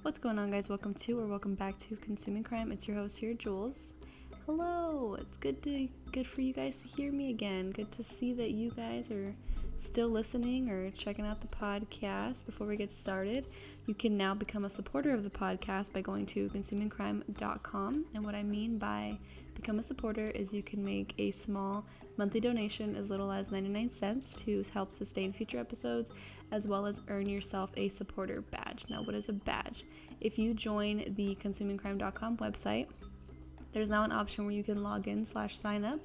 What's going on, guys? Welcome back to Consuming Crime. It's your host here, Jules. Hello. It's good for you guys to hear me again. Good to see that you guys are still listening or checking out the podcast. Before we get started, you can now become a supporter of the podcast by going to consumingcrime.com. And what I mean by become a supporter is you can make a small monthly donation as little as 99 cents to help sustain future episodes, as well as earn yourself a supporter badge. Now, what is a badge? If you join the consumingcrime.com website, there's now an option where you can log in /sign up,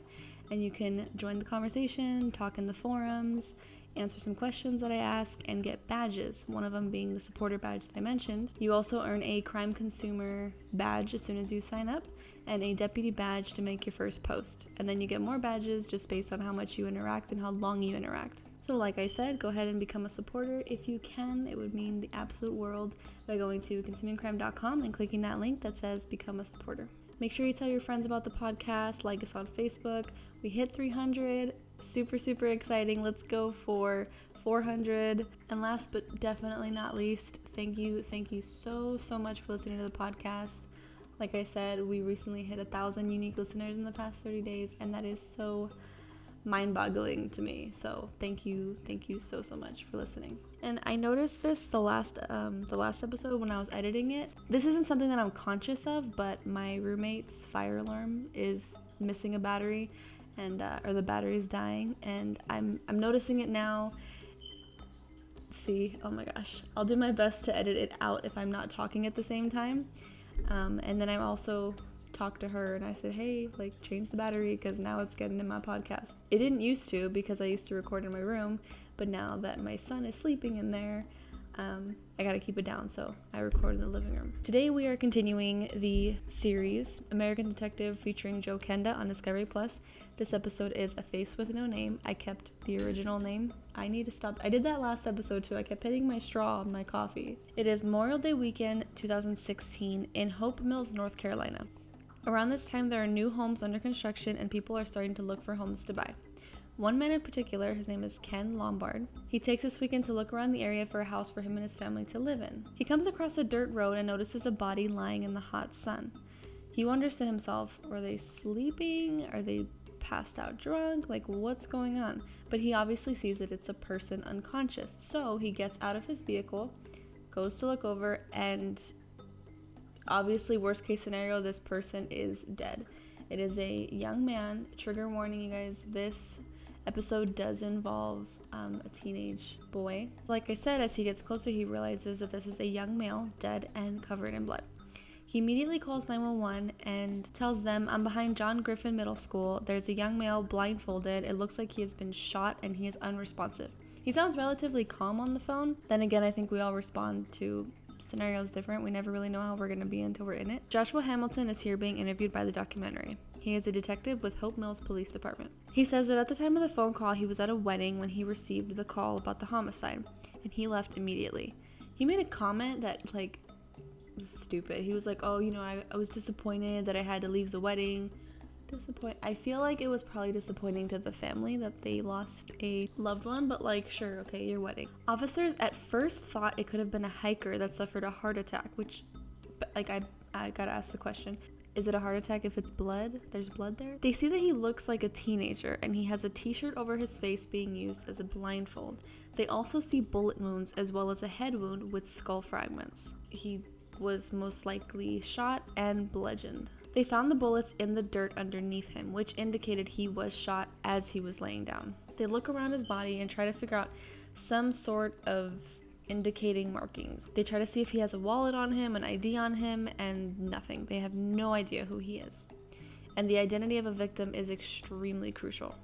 and you can join the conversation, talk in the forums, answer some questions that I ask, and get badges, one of them being the supporter badge that I mentioned. You also earn a crime consumer badge as soon as you sign up, and a deputy badge to make your first post. And then you get more badges just based on how much you interact and how long you interact. So like I said, go ahead and become a supporter if you can. It would mean the absolute world by going to consumingcrime.com and clicking that link that says become a supporter. Make sure you tell your friends about the podcast, like us on Facebook. We hit 300, super exciting. Let's go for 400. And last but definitely not least, thank you so much for listening to the podcast. Like I said, we recently hit 1,000 unique listeners in the past 30 days, and that is so mind-boggling to me. So thank you so much for listening. And I noticed this the last episode when I was editing it. This isn't something that I'm conscious of, but my roommate's fire alarm is missing a battery, and or the battery's dying, and I'm noticing it now. See, oh my gosh, I'll do my best to edit it out if I'm not talking at the same time. And then I also talked to her and I said, hey, like, change the battery because now it's getting in my podcast. It didn't used to, because I used to record in my room, but now that my son is sleeping in there, I gotta keep it down, so I record in the living room. Today we are continuing the series American Detective featuring Joe Kenda on Discovery Plus. This episode is A Face with No Name. I kept the original name. I need to stop. I did that last episode too. I kept hitting my straw on my coffee. It is Memorial Day weekend 2016 in Hope Mills, North Carolina. Around this time, there are new homes under construction and people are starting to look for homes to buy. One man in particular, his name is Ken Lombard, he takes this weekend to look around the area for a house for him and his family to live in. He comes across a dirt road and notices a body lying in the hot sun. He wonders to himself, were they sleeping? Are they passed out drunk? Like, what's going on? But he obviously sees that it's a person unconscious. So he gets out of his vehicle, goes to look over, and obviously, worst case scenario, this person is dead. It is a young man. Trigger warning, you guys, this episode does involve a teenage boy. Like I said, as he gets closer, he realizes that this is a young male, dead and covered in blood. He immediately calls 911 and tells them, I'm behind John Griffin Middle School. There's a young male blindfolded. It looks like he has been shot and he is unresponsive. He sounds relatively calm on the phone. Then again, I think we all respond to scenarios different. We never really know how we're going to be until we're in it. Joshua Hamilton is here being interviewed by the documentary. He is a detective with Hope Mills Police Department. He says that at the time of the phone call, he was at a wedding when he received the call about the homicide, and he left immediately. He made a comment that, like, was stupid. He was like, oh, you know, I was disappointed that I had to leave the wedding. I feel like it was probably disappointing to the family that they lost a loved one, but like, sure, okay, your wedding. Officers at first thought it could have been a hiker that suffered a heart attack, which, like, I gotta ask the question, is it a heart attack if it's blood? There's blood there? They see that he looks like a teenager and he has a t-shirt over his face being used as a blindfold. They also see bullet wounds as well as a head wound with skull fragments. He was most likely shot and bludgeoned. They found the bullets in the dirt underneath him, which indicated he was shot as he was laying down. They look around his body and try to figure out some sort of indicating markings. They try to see if he has a wallet on him, an ID on him, and nothing. They have no idea who he is. And the identity of a victim is extremely crucial.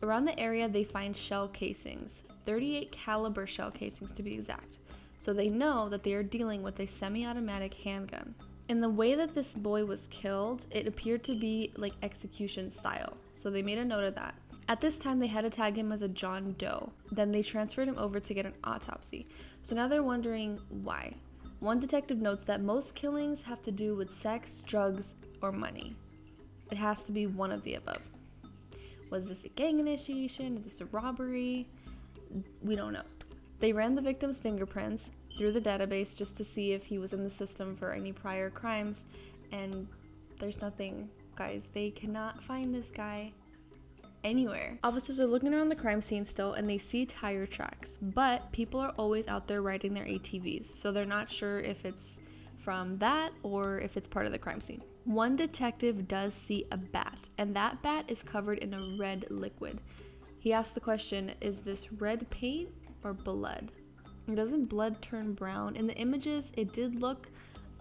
Around the area, they find shell casings, 38 caliber shell casings to be exact. So they know that they are dealing with a semi-automatic handgun. In the way that this boy was killed, it appeared to be like execution style. So they made a note of that. At this time, they had to tag him as a John Doe. Then they transferred him over to get an autopsy. So now they're wondering why. One detective notes that most killings have to do with sex, drugs, or money. It has to be one of the above. Was this a gang initiation? Is this a robbery? We don't know. They ran the victim's fingerprints through the database just to see if he was in the system for any prior crimes, and there's nothing, guys. They cannot find this guy anywhere. Officers are looking around the crime scene still, and they see tire tracks, but people are always out there riding their ATVs, so they're not sure if it's from that or if it's part of the crime scene. One detective does see a bat, and that bat is covered in a red liquid. He asks the question, is this red paint or blood? And doesn't blood turn brown? In the images, it did look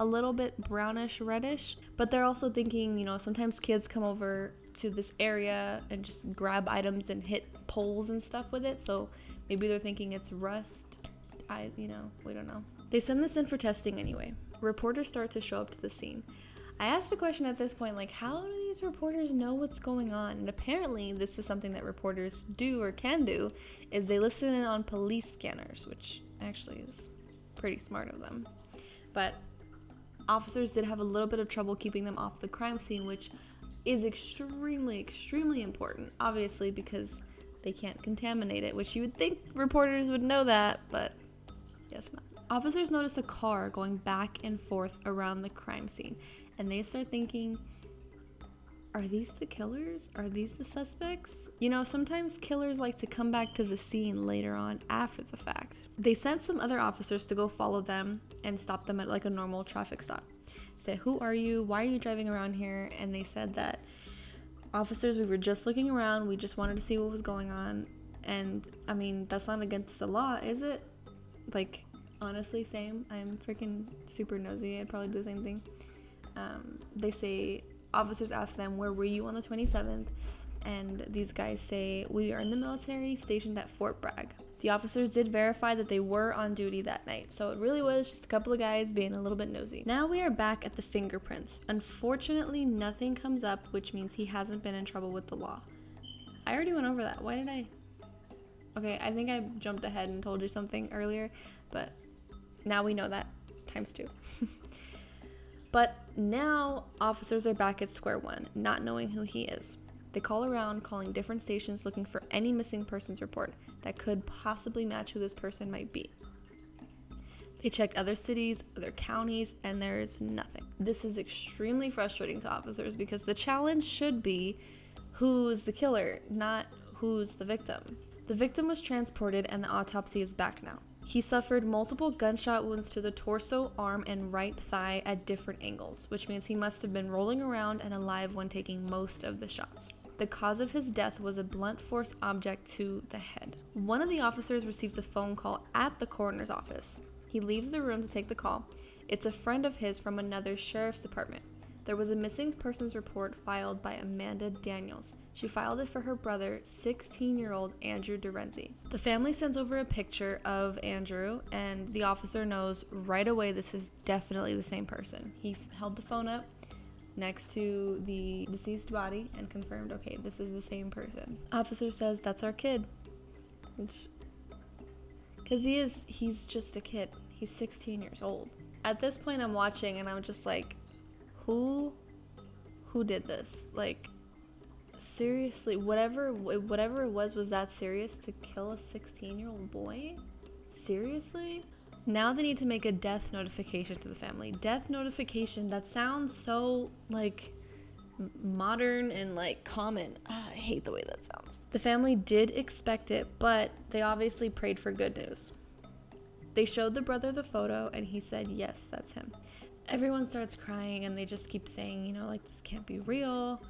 a little bit brownish, reddish, but they're also thinking, you know, sometimes kids come over to this area and just grab items and hit poles and stuff with it, so maybe they're thinking it's rust. We don't know. They send this in for testing anyway. Reporters start to show up to the scene. I asked the question at this point, like, how do these reporters know what's going on? And apparently this is something that reporters do or can do, is they listen in on police scanners, which actually is pretty smart of them. But officers did have a little bit of trouble keeping them off the crime scene, which is extremely, extremely important, obviously, because they can't contaminate it, which you would think reporters would know that, but guess not. Officers notice a car going back and forth around the crime scene, and they start thinking, are these the killers? Are these the suspects? You know, sometimes killers like to come back to the scene later on after the fact. They sent some other officers to go follow them and stop them at like a normal traffic stop. Say, who are you? Why are you driving around here? And they said that, officers, we were just looking around. We just wanted to see what was going on. And I mean, that's not against the law, is it? Like, honestly, same. I'm freaking super nosy. I'd probably do the same thing. They say, officers ask them, where were you on the 27th? And these guys say, we are in the military stationed at Fort Bragg. The officers did verify that they were on duty that night, so it really was just a couple of guys being a little bit nosy. Now we are back at the fingerprints. Unfortunately, nothing comes up, which means he hasn't been in trouble with the law. I already went over that. Why did I? Okay, I think I jumped ahead and told you something earlier, but now we know that times 2. But now officers are back at square one, not knowing who he is. They call around, calling different stations looking for any missing persons report that could possibly match who this person might be. They checked other cities, other counties, and there's nothing. This is extremely frustrating to officers because the challenge should be who's the killer, not who's the victim. The victim was transported and the autopsy is back now. He suffered multiple gunshot wounds to the torso, arm, and right thigh at different angles, which means he must have been rolling around and alive when taking most of the shots. The cause of his death was a blunt force object to the head. One of the officers receives a phone call at the coroner's office. He leaves the room to take the call. It's a friend of his from another sheriff's department. There was a missing persons report filed by Amanda Daniels. She filed it for her brother, 16-year-old Andrew DeRenzi. The family sends over a picture of Andrew, and the officer knows right away this is definitely the same person. He held the phone up next to the deceased body and confirmed, okay, this is the same person. Officer says, that's our kid. Because he's just a kid. He's 16 years old. At this point, I'm watching, and I'm just like, who did this? Like, seriously, whatever it was that serious to kill a 16-year-old boy? Seriously? Now they need to make a death notification to the family. Death notification, that sounds so, like, modern and, like, common. I hate the way that sounds. The family did expect it, but they obviously prayed for good news. They showed the brother the photo, and he said, yes, that's him. Everyone starts crying, and they just keep saying, you know, like, this can't be real.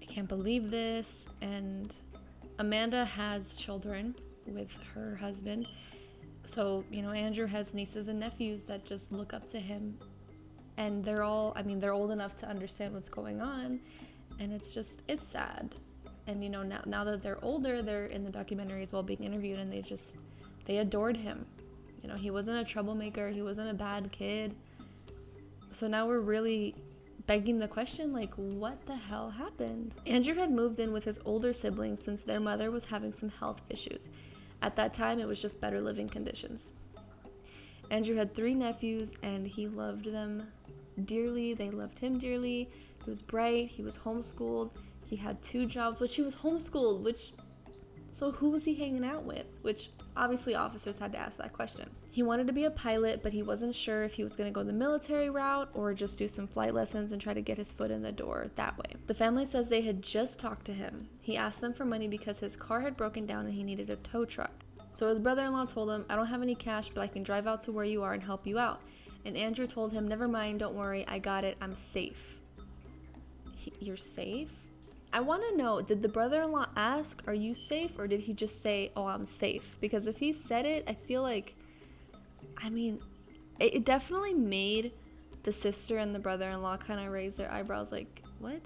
I can't believe this. And Amanda has children with her husband. So, you know, Andrew has nieces and nephews that just look up to him. And they're all, I mean, they're old enough to understand what's going on. And it's sad. And, you know, now that they're older, they're in the documentary as well being interviewed, and they adored him. You know, he wasn't a troublemaker. He wasn't a bad kid. So now we're really begging the question, like, what the hell happened? Andrew had moved in with his older siblings since their mother was having some health issues. At that time, it was just better living conditions. Andrew had 3 nephews, and he loved them dearly. They loved him dearly. He was bright. He was homeschooled. He had 2 jobs, which he was homeschooled, so who was he hanging out with? Which, obviously, officers had to ask that question. He wanted to be a pilot, but he wasn't sure if he was going to go the military route or just do some flight lessons and try to get his foot in the door that way. The family says they had just talked to him. He asked them for money because his car had broken down and he needed a tow truck. So his brother-in-law told him, I don't have any cash, but I can drive out to where you are and help you out. And Andrew told him, never mind, don't worry, I got it, I'm safe. You're safe? I want to know, did the brother-in-law ask, are you safe? Or did he just say, oh, I'm safe? Because if he said it, I feel like, it definitely made the sister and the brother-in-law kind of raise their eyebrows like, what?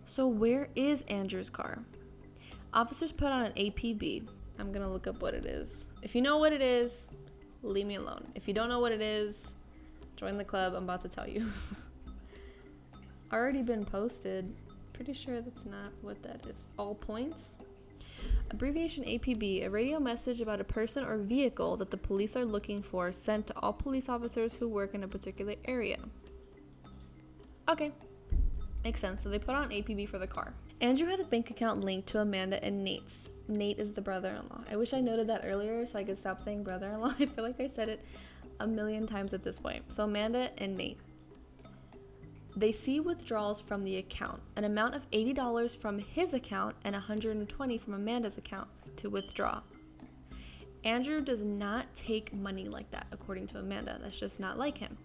So where is Andrew's car? Officers put on an APB. I'm going to look up what it is. If you know what it is, leave me alone. If you don't know what it is, join the club. I'm about to tell you. Already been posted. Pretty sure that's not what that is. All points. Abbreviation APB, a radio message about a person or vehicle that the police are looking for, sent to all police officers who work in a particular area. Okay, makes sense. So they put on APB for the car. Andrew had a bank account linked to Amanda and Nate's. Nate is the brother-in-law. I wish I noted that earlier so I could stop saying brother-in-law. I feel like I said it a million times at this point. So Amanda and Nate. They see withdrawals from the account, an amount of $80 from his account and $120 from Amanda's account to withdraw. Andrew does not take money like that, according to Amanda. That's just not like him.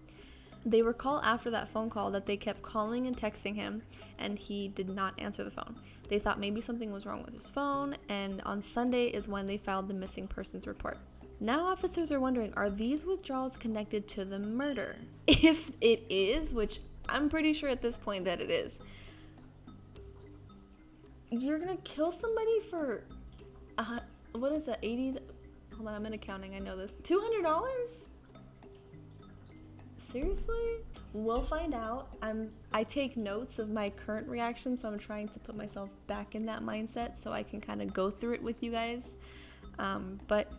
They recall after that phone call that they kept calling and texting him, and he did not answer the phone. They thought maybe something was wrong with his phone, and on Sunday is when they filed the missing persons report. Now officers are wondering, are these withdrawals connected to the murder? If it is, which I'm pretty sure at this point that it is. You're gonna kill somebody for, what is that, 80? Hold on, I'm in accounting, I know this. $200? Seriously? We'll find out. I take notes of my current reaction, so I'm trying to put myself back in that mindset so I can kind of go through it with you guys. But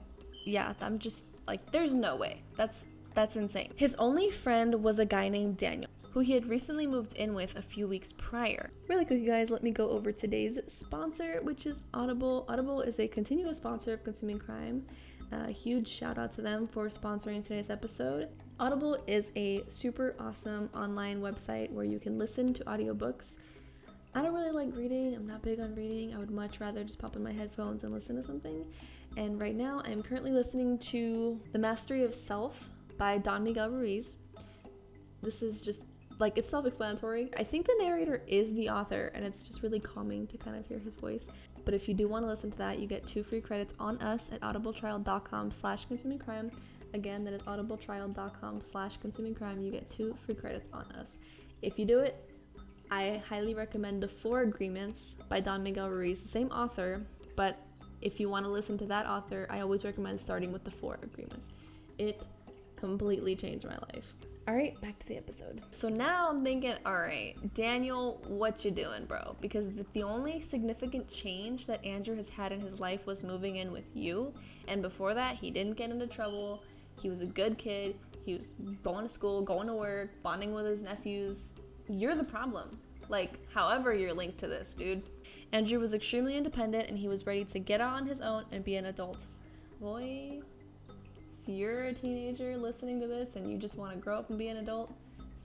yeah, I'm just like, there's no way. That's insane. His only friend was a guy named Daniel, who he had recently moved in with a few weeks prior. Really quick, you guys, let me go over today's sponsor, which is Audible. Audible is a continuous sponsor of Consuming Crime. Huge shout out to them for sponsoring today's episode. Audible is a super awesome online website where you can listen to audiobooks. I don't really like reading. I'm not big on reading. I would much rather just pop in my headphones and listen to something. And right now, I'm currently listening to The Mastery of Self by Don Miguel Ruiz. This is just, like, it's self-explanatory. I think the narrator is the author, and it's just really calming to kind of hear his voice. But if you do want to listen to that, you get 2 free credits on us at audibletrial.com/consumingcrime. Again, that is audibletrial.com/consumingcrime. You get 2 free credits on us. If you do it, I highly recommend The 4 Agreements by Don Miguel Ruiz, the same author, but if you want to listen to that author, I always recommend starting with The 4 Agreements. It completely changed my life. All right, back to the episode. So now I'm thinking, all right, Daniel, what you doing, bro? Because the only significant change that Andrew has had in his life was moving in with you. And before that, he didn't get into trouble. He was a good kid. He was going to school, going to work, bonding with his nephews. You're the problem. Like, however you're linked to this, dude. Andrew was extremely independent, and he was ready to get out on his own and be an adult. Boy, if you're a teenager listening to this and you just want to grow up and be an adult,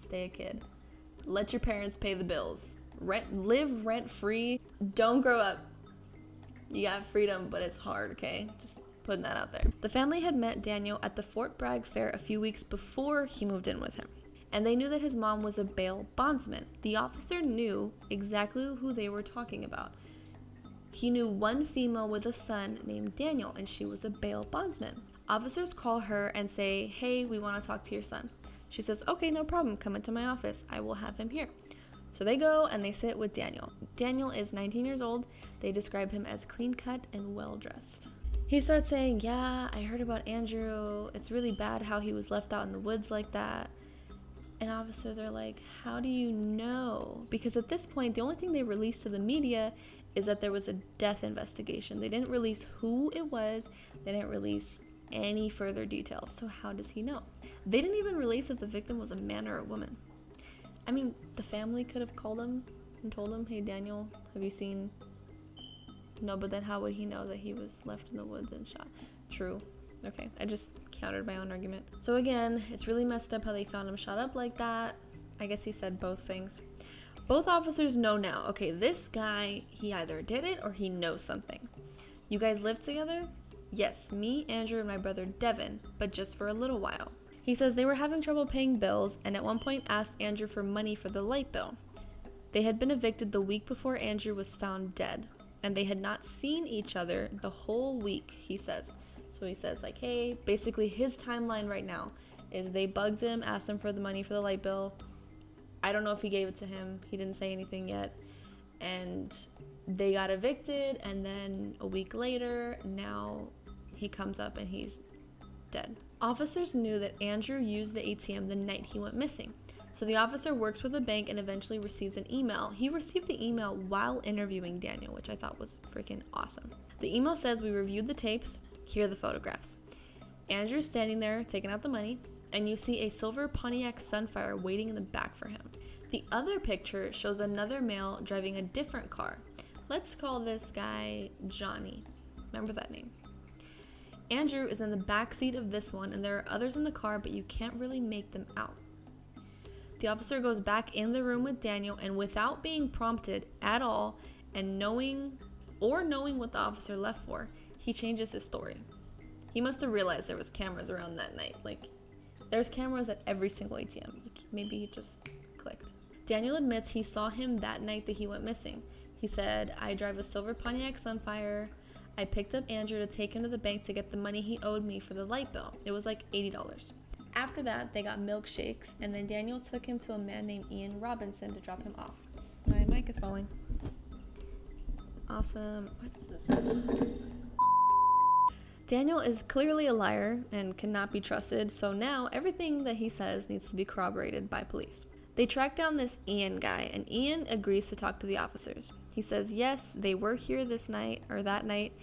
stay a kid. Let your parents pay the bills. Live rent-free. Don't grow up. You got freedom, but it's hard, okay? Just putting that out there. The family had met Daniel at the Fort Bragg Fair a few weeks before he moved in with him, and they knew that his mom was a bail bondsman. The officer knew exactly who they were talking about. He knew one female with a son named Daniel, and she was a bail bondsman. Officers call her and say, hey, we want to talk to your son. She says, okay, no problem. Come into my office. I will have him here. So they go and they sit with Daniel. Daniel is 19 years old. They describe him as clean-cut and well-dressed. He starts saying, yeah, I heard about Andrew. It's really bad how he was left out in the woods like that. And officers are like, how do you know? Because at this point, the only thing they released to the media is that there was a death investigation. They didn't release who it was. They didn't release any further details. So how does he know? They didn't even release if the victim was a man or a woman. I mean, the family could have called him and told him, hey, Daniel, have you seen... No, but then how would he know that he was left in the woods and shot? True. Okay, I just countered my own argument. So again, it's really messed up how they found him shot up like that. I guess he said both things. Both officers know now, okay, this guy, he either did it or he knows something. You guys live together? Yes, me, Andrew, and my brother Devin, but just for a little while. He says they were having trouble paying bills and at one point asked Andrew for money for the light bill. They had been evicted the week before Andrew was found dead, and they had not seen each other the whole week, he says. So he says, like, hey, basically his timeline right now is they bugged him, asked him for the money for the light bill. I don't know if he gave it to him. He didn't say anything yet. And they got evicted, and then a week later, now he comes up and he's dead. Officers knew that Andrew used the ATM the night he went missing. So the officer works with the bank and eventually receives an email. He received the email while interviewing Daniel, which I thought was freaking awesome. The email says, we reviewed the tapes. Here are the photographs. Andrew's standing there taking out the money, and you see a silver Pontiac Sunfire waiting in the back for him. The other picture shows another male driving a different car. Let's call this guy Johnny. Remember that name. Andrew is in the back seat of this one, and there are others in the car, but you can't really make them out. The officer goes back in the room with Daniel, and without being prompted at all, and knowing what the officer left for, he changes his story. He must have realized there was cameras around that night. Like, there's cameras at every single ATM. Like, maybe he just clicked. Daniel admits he saw him that night that he went missing. He said, I drive a silver Pontiac Sunfire. I picked up Andrew to take him to the bank to get the money he owed me for the light bill. It was like $80. After that, they got milkshakes, and then Daniel took him to a man named Ian Robinson to drop him off. My mic is falling. Awesome. What is this? Daniel is clearly a liar and cannot be trusted, so now everything that he says needs to be corroborated by police. They track down this Ian guy, and Ian agrees to talk to the officers. He says, yes, they were here that night.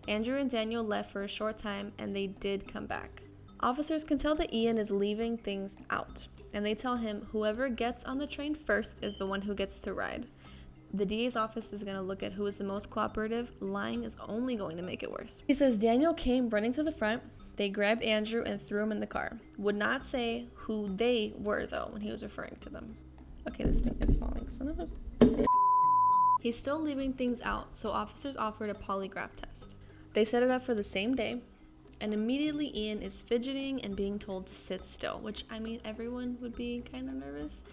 Andrew and Daniel left for a short time, and they did come back. Officers can tell that Ian is leaving things out, and they tell him whoever gets on the train first is the one who gets to ride. The DA's office is going to look at who is the most cooperative. Lying is only going to make it worse. He says Daniel came running to the front. They grabbed Andrew and threw him in the car. Would not say who they were, though, when he was referring to them. Okay, this thing is falling. Son of a... He's still leaving things out, so officers offered a polygraph test. They set it up for the same day, and immediately Ian is fidgeting and being told to sit still, which, I mean, everyone would be kind of nervous,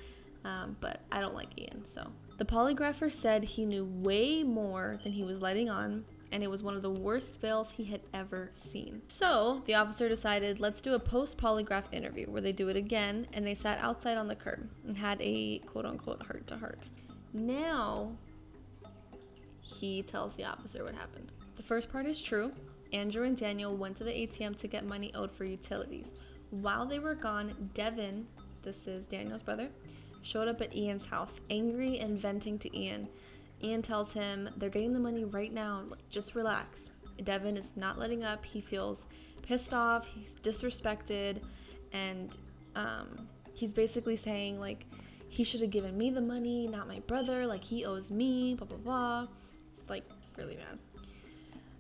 but I don't like Ian, so... The polygrapher said he knew way more than he was letting on, and it was one of the worst fails he had ever seen. So the officer decided, let's do a post-polygraph interview where they do it again, and they sat outside on the curb and had a quote-unquote heart-to-heart. Now, he tells the officer what happened. The first part is true. Andrew and Daniel went to the ATM to get money owed for utilities. While they were gone, Devin, this is Daniel's brother, showed up at Ian's house, angry and venting to Ian. Ian tells him, they're getting the money right now, just relax. Devin is not letting up. He feels pissed off, he's disrespected, and he's basically saying, like, he should have given me the money, not my brother, like, he owes me, blah, blah, blah. It's, like, really mad.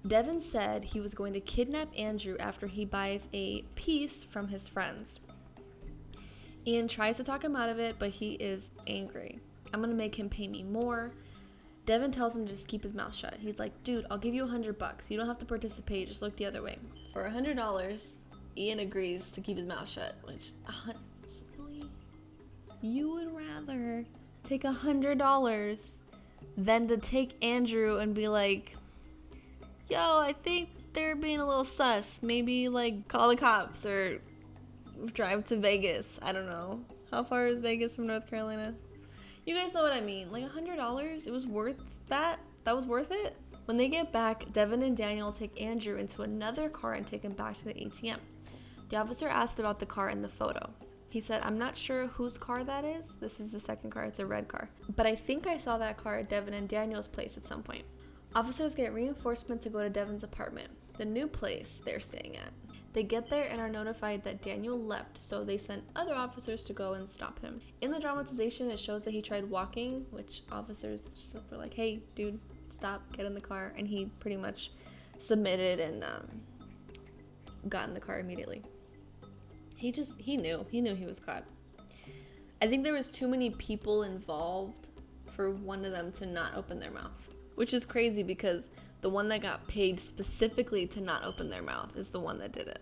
Devin said he was going to kidnap Andrew after he buys a piece from his friends. Ian tries to talk him out of it, but he is angry. I'm going to make him pay me more. Devin tells him to just keep his mouth shut. He's like, dude, I'll give you $100. You don't have to participate. Just look the other way. For $100, Ian agrees to keep his mouth shut, which, really? You would rather take $100 than to take Andrew and be like, yo, I think they're being a little sus. Maybe, like, call the cops or drive to Vegas. I don't know. How far is Vegas from North Carolina? You guys know what I mean. Like, $100, it was worth that. That was worth it. When they get back, Devin and Daniel take Andrew into another car and take him back to the ATM. The officer asked about the car in the photo. He said, I'm not sure whose car that is. This is the second car. It's a red car. But I think I saw that car at Devin and Daniel's place at some point. Officers get reinforcement to go to Devin's apartment, the new place they're staying at. They get there and are notified that Daniel left, so they sent other officers to go and stop him. In the dramatization, it shows that he tried walking, which officers just were like, hey, dude, stop, get in the car. And he pretty much submitted and got in the car immediately. He knew he was caught. I think there was too many people involved for one of them to not open their mouth, which is crazy because the one that got paid specifically to not open their mouth is the one that did it.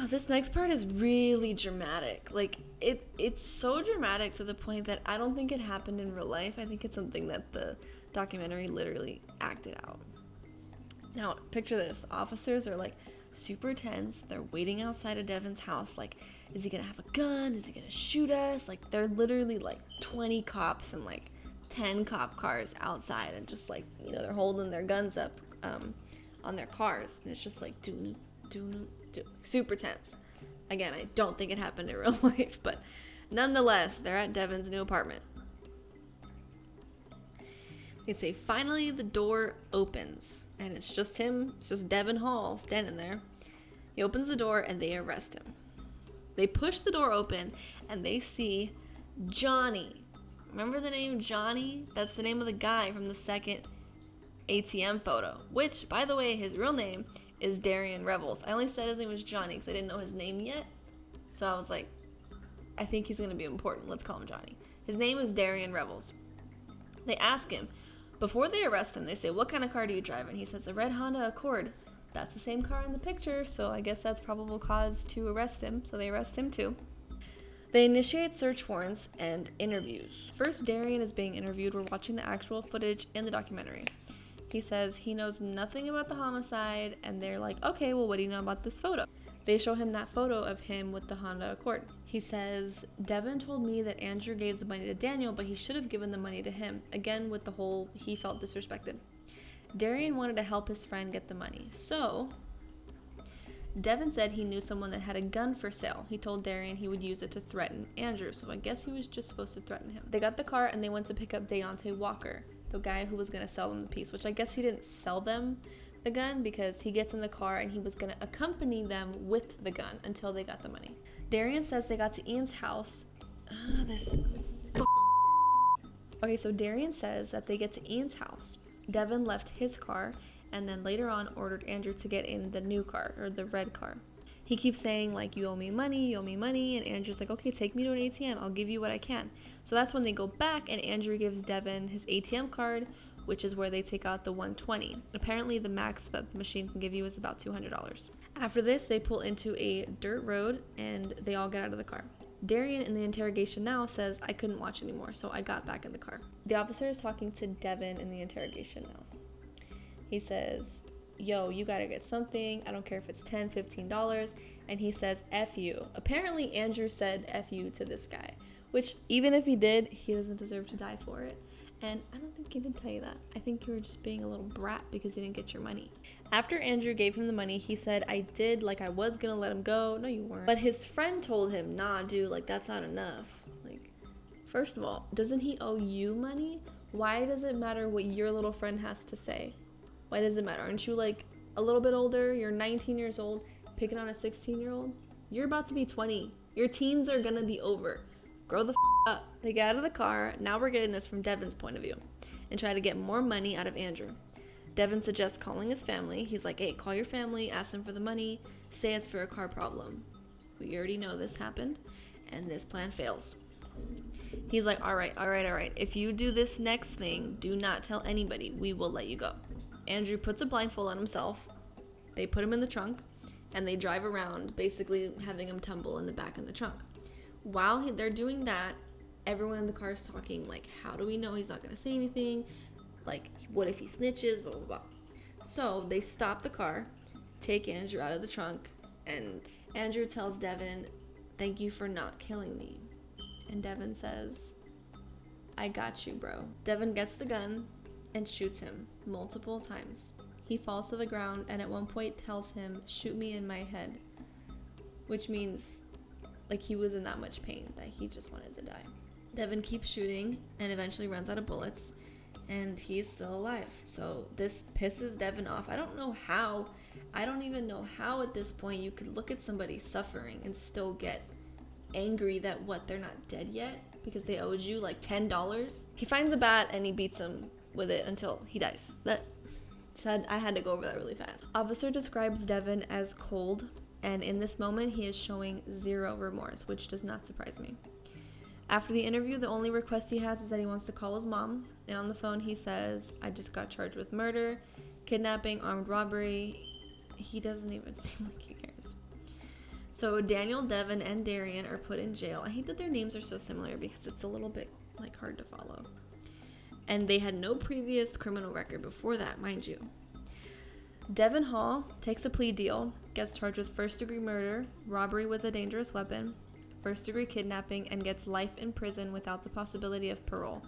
This next part is really dramatic. Like, it's so dramatic to the point that I don't think it happened in real life. I think it's something that the documentary literally acted out. Now, picture this. Officers are like super tense. They're waiting outside of Devin's house. Like, is he gonna have a gun? Is he gonna shoot us? Like, they're literally like 20 cops and like 10 cop cars outside, and just like, you know, they're holding their guns up on their cars, and it's just like super tense. Again, I don't think it happened in real life, but nonetheless, they're at Devin's new apartment. They say finally the door opens, and it's just him. It's just Devin Hall standing there. He opens the door and they arrest him. They push the door open and they see Johnny. Remember the name Johnny? That's the name of the guy from the second ATM photo, which, by the way, his real name is Darian Revels. I only said his name was Johnny because I didn't know his name yet. So I was like, I think he's going to be important. Let's call him Johnny. His name is Darian Revels. They ask him, before they arrest him, they say, what kind of car do you drive? And he says, a red Honda Accord. That's the same car in the picture, so I guess that's probable cause to arrest him. So they arrest him too. They initiate search warrants and interviews. First, Darian is being interviewed. We're watching the actual footage in the documentary. He says he knows nothing about the homicide, and they're like, okay, well, what do you know about this photo? They show him that photo of him with the Honda Accord. He says, Devin told me that Andrew gave the money to Daniel, but he should have given the money to him. Again, with the whole, he felt disrespected. Darian wanted to help his friend get the money. So, Devin said he knew someone that had a gun for sale. He told Darian he would use it to threaten Andrew, so I guess he was just supposed to threaten him. They got the car and they went to pick up Deontay Walker, the guy who was going to sell them the piece, which I guess he didn't sell them the gun because he gets in the car and he was going to accompany them with the gun until they got the money. Darian says they got to Ian's house. Okay, so Darian says that they get to Ian's house. Devin left his car and then later on ordered Andrew to get in the new car, or the red car. He keeps saying, like, you owe me money, and Andrew's like, okay, take me to an ATM, I'll give you what I can. So that's when they go back and Andrew gives Devin his ATM card, which is where they take out the $120. Apparently the max that the machine can give you is about $200. After this, they pull into a dirt road and they all get out of the car. Darian in the interrogation now says, I couldn't watch anymore, so I got back in the car. The officer is talking to Devin in the interrogation now. He says, yo, you gotta get something. I don't care if it's $10, $15. And he says, F you. Apparently Andrew said F you to this guy, which even if he did, he doesn't deserve to die for it. And I don't think he did tell you that. I think you were just being a little brat because you didn't get your money. After Andrew gave him the money, he said, I did, like I was gonna let him go. No, you weren't. But his friend told him, nah, dude, like that's not enough. Like, first of all, doesn't he owe you money? Why does it matter what your little friend has to say? Why does it matter? Aren't you like a little bit older? You're 19 years old, picking on a 16-year-old? You're about to be 20. Your teens are gonna be over. Grow the up. They get out of the car. Now we're getting this from Devin's point of view and try to get more money out of Andrew. Devin suggests calling his family. He's like, hey, call your family, ask them for the money, say it's for a car problem. We already know this happened, and this plan fails. He's like, all right. If you do this next thing, do not tell anybody. We will let you go. Andrew puts a blindfold on himself. They put him in the trunk, and they drive around, basically having him tumble in the back of the trunk. While they're doing that, everyone in the car is talking, like, how do we know he's not going to say anything? Like, what if he snitches? Blah, blah, blah. So they stop the car, take Andrew out of the trunk, and Andrew tells Devin, thank you for not killing me. And Devin says, I got you, bro. Devin gets the gun and shoots him multiple times. He falls to the ground and at one point tells him, shoot me in my head, which means like he was in that much pain that he just wanted to die. Devin keeps shooting and eventually runs out of bullets, and he's still alive. So this pisses Devin off. I don't even know how at this point you could look at somebody suffering and still get angry that they're not dead yet because they owed you like $10. He finds a bat and he beats him with it until he dies. I had to go over that really fast. Officer describes Devin as cold. And in this moment, he is showing zero remorse, which does not surprise me. After the interview, the only request he has is that he wants to call his mom. And on the phone, he says, I just got charged with murder, kidnapping, armed robbery. He doesn't even seem like he cares. So Daniel, Devin, and Darian are put in jail. I hate that their names are so similar because it's a little bit like hard to follow. And they had no previous criminal record before that, mind you. Devin Hall takes a plea deal, gets charged with first-degree murder, robbery with a dangerous weapon, first-degree kidnapping, and gets life in prison without the possibility of parole,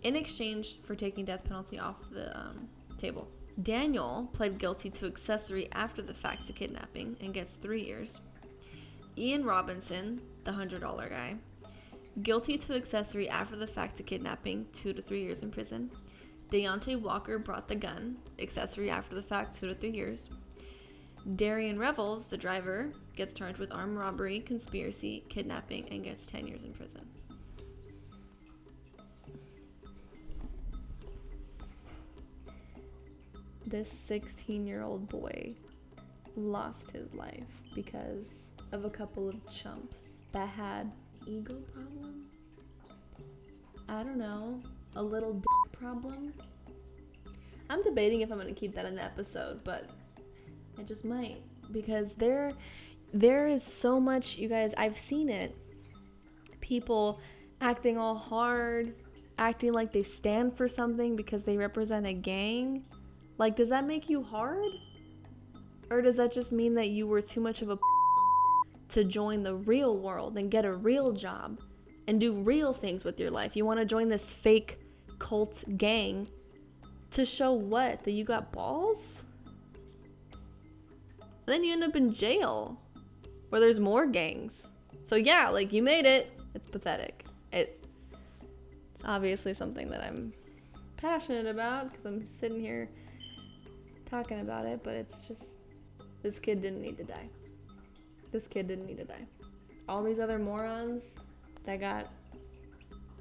in exchange for taking death penalty off the table. Daniel pled guilty to accessory after the fact to kidnapping and gets 3 years. Ian Robinson, the $100 guy, guilty to accessory after the fact to kidnapping, 2 to 3 years in prison. Deontay Walker brought the gun, accessory after the fact, 2 to 3 years. Darian Revels, the driver, gets charged with armed robbery, conspiracy, kidnapping, and gets 10 years in prison. This 16-year-old boy lost his life because of a couple of chumps that had ego problem? I don't know, a little dick problem? I'm debating if I'm going to keep that in the episode, but I just might, because there is so much, you guys, I've seen it. People acting all hard, acting like they stand for something because they represent a gang. Like, does that make you hard? Or does that just mean that you were too much of a to join the real world and get a real job and do real things with your life? You want to join this fake cult gang to show what? That you got balls? And then you end up in jail where there's more gangs. So yeah, like, you made it. It's pathetic. It's obviously something that I'm passionate about because I'm sitting here talking about it, but it's just, this kid didn't need to die. This kid didn't need to die. All these other morons that got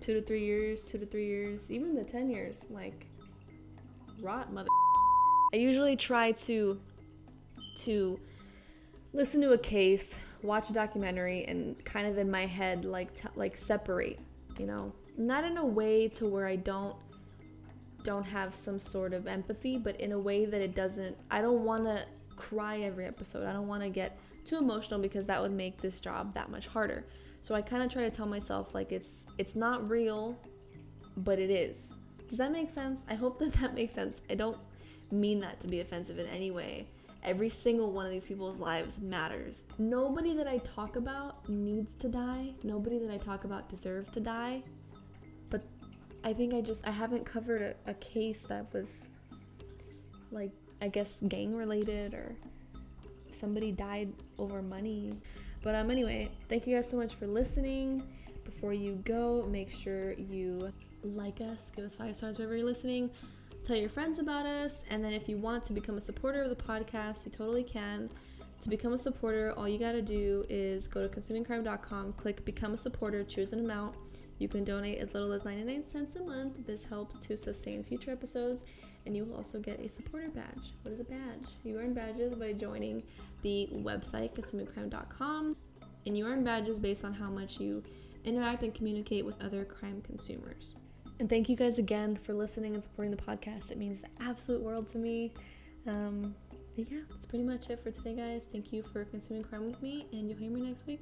2 to 3 years, even the 10 years, like, rot, mother. I usually try to listen to a case, watch a documentary, and kind of in my head, like separate, you know? Not in a way to where I don't have some sort of empathy, but in a way that it doesn't, I don't want to cry every episode. I don't want to get too emotional because that would make this job that much harder. So I kind of try to tell myself, like, it's not real, but it is. Does that make sense? I hope that makes sense. I don't mean that to be offensive in any way. Every single one of these people's lives matters. Nobody that I talk about needs to die. Nobody that I talk about deserves to die. But I think I haven't covered a case that was, like, I guess gang related or somebody died over money. But anyway, thank you guys so much for listening. Before you go, make sure you like us, give us 5 stars wherever you're listening, tell your friends about us, and then if you want to become a supporter of the podcast, you totally can. To become a supporter, all you gotta do is go to consumingcrime.com, click become a supporter, choose an amount. You can donate as little as 99 cents a month. This helps to sustain future episodes, and you will also get a supporter badge. What is a badge? You earn badges by joining the website, consumingcrime.com, and you earn badges based on how much you interact and communicate with other crime consumers. And thank you guys again for listening and supporting the podcast. It means the absolute world to me. Yeah, that's pretty much it for today, guys. Thank you for consuming crime with me, and you'll hear me next week.